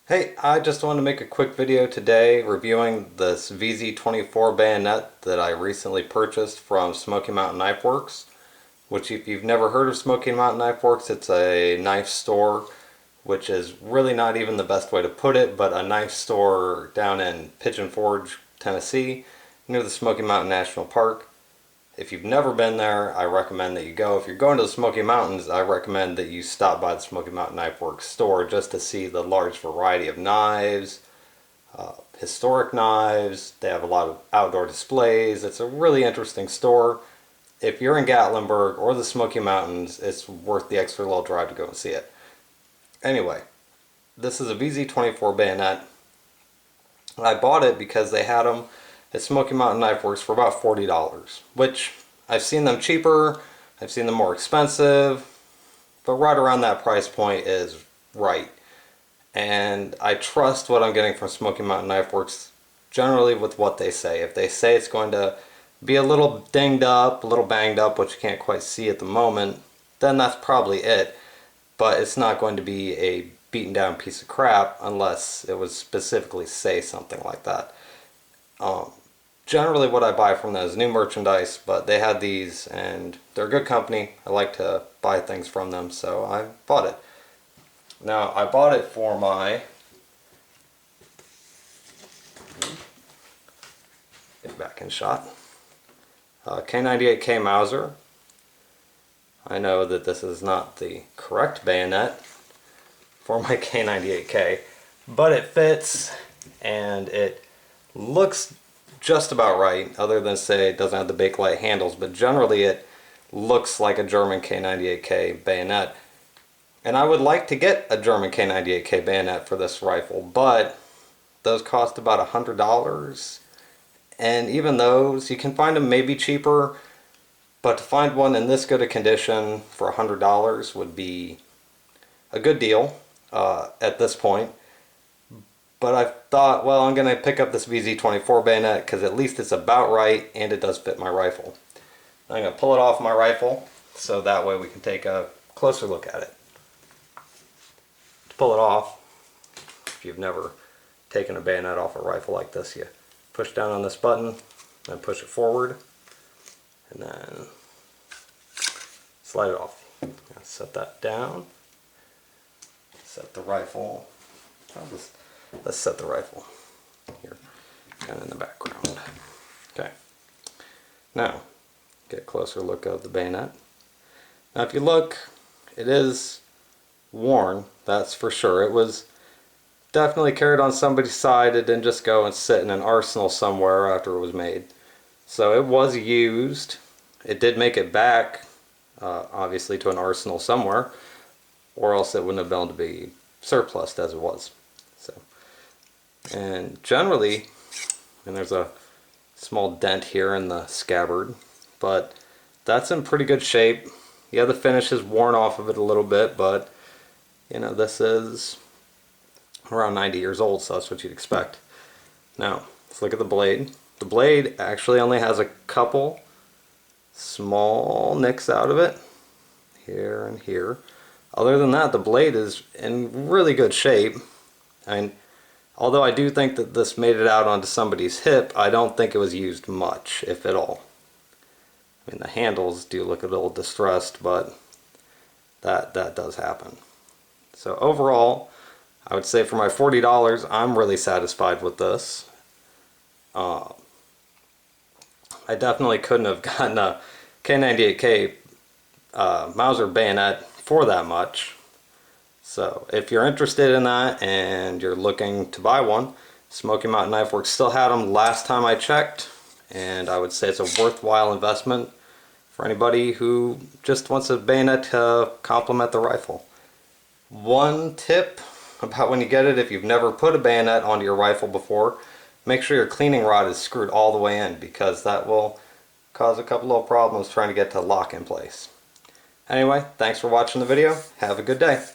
Hey, I just wanted to make a quick video today reviewing this VZ24 bayonet that I recently purchased from Smokey Mountain Knife Works. Which, if you've never heard of Smokey Mountain Knife Works, it's a knife store, which is really not even the best way to put it, but a knife store down in Pigeon Forge, Tennessee, near the Smoky Mountain National Park. If you've never been there, I recommend that you go. If you're going to the Smoky Mountains, I recommend that you stop by the Smoky Mountain Knife Works store just to see the large variety of knives, historic knives. They have a lot of outdoor displays. It's a really interesting store. If you're in Gatlinburg or the Smoky Mountains, it's worth the extra little drive to go and see it. Anyway, this is a VZ24 bayonet. I bought it because they had them at Smoky Mountain Knife Works for about $40, which I've seen them cheaper, I've seen them more expensive, but right around that price point is right. And I trust what I'm getting from Smoky Mountain Knife Works generally with what they say. If they say it's going to be a little dinged up, a little banged up, which you can't quite see at the moment, then that's probably it. But it's not going to be a beaten down piece of crap unless it would specifically say something like that. Generally what I buy from them is new merchandise, but they had these and they're a good company. I like to buy things from them, so I bought it. Now I bought it for my get back in shot. K98K Mauser. I know that this is not the correct bayonet for my K98K, but it fits and it looks just about right, other than say it doesn't have the Bakelite handles, but generally it looks like a German K98K bayonet. And I would like to get a German K98K bayonet for this rifle, but those cost about $100. And even those, you can find them maybe cheaper, but to find one in this good a condition for $100 would be a good deal at this point. But I thought, well, I'm going to pick up this VZ24 bayonet because at least it's about right and it does fit my rifle. I'm going to pull it off my rifle so that way we can take a closer look at it. To pull it off, if you've never taken a bayonet off a rifle like this, you push down on this button and push it forward and then slide it off. Set that down. Set the rifle. Let's set the rifle here, kind of in the background. Okay. Now, get a closer look of the bayonet. Now if you look, it is worn, that's for sure. It was definitely carried on somebody's side. It didn't just go and sit in an arsenal somewhere after it was made. So it was used. It did make it back, obviously, to an arsenal somewhere, or else it wouldn't have been able to be surplused as it was. And generally, and there's a small dent here in the scabbard, but that's in pretty good shape. Yeah, the finish is worn off of it a little bit, but you know, this is around 90 years old, so that's what you'd expect. Now, let's look at the blade. The blade actually only has a couple small nicks out of it, here and here. Other than that, the blade is in really good shape. Although I do think that this made it out onto somebody's hip, I don't think it was used much, if at all. I mean, the handles do look a little distressed, but that does happen. So overall, I would say for my $40, I'm really satisfied with this. I definitely couldn't have gotten a K98K Mauser bayonet for that much. So if you're interested in that and you're looking to buy one, Smoky Mountain Knife Works still had them last time I checked, and I would say it's a worthwhile investment for anybody who just wants a bayonet to complement the rifle. One tip about when you get it, if you've never put a bayonet onto your rifle before, make sure your cleaning rod is screwed all the way in, because that will cause a couple little problems trying to get to lock in place. Anyway, thanks for watching the video. Have a good day.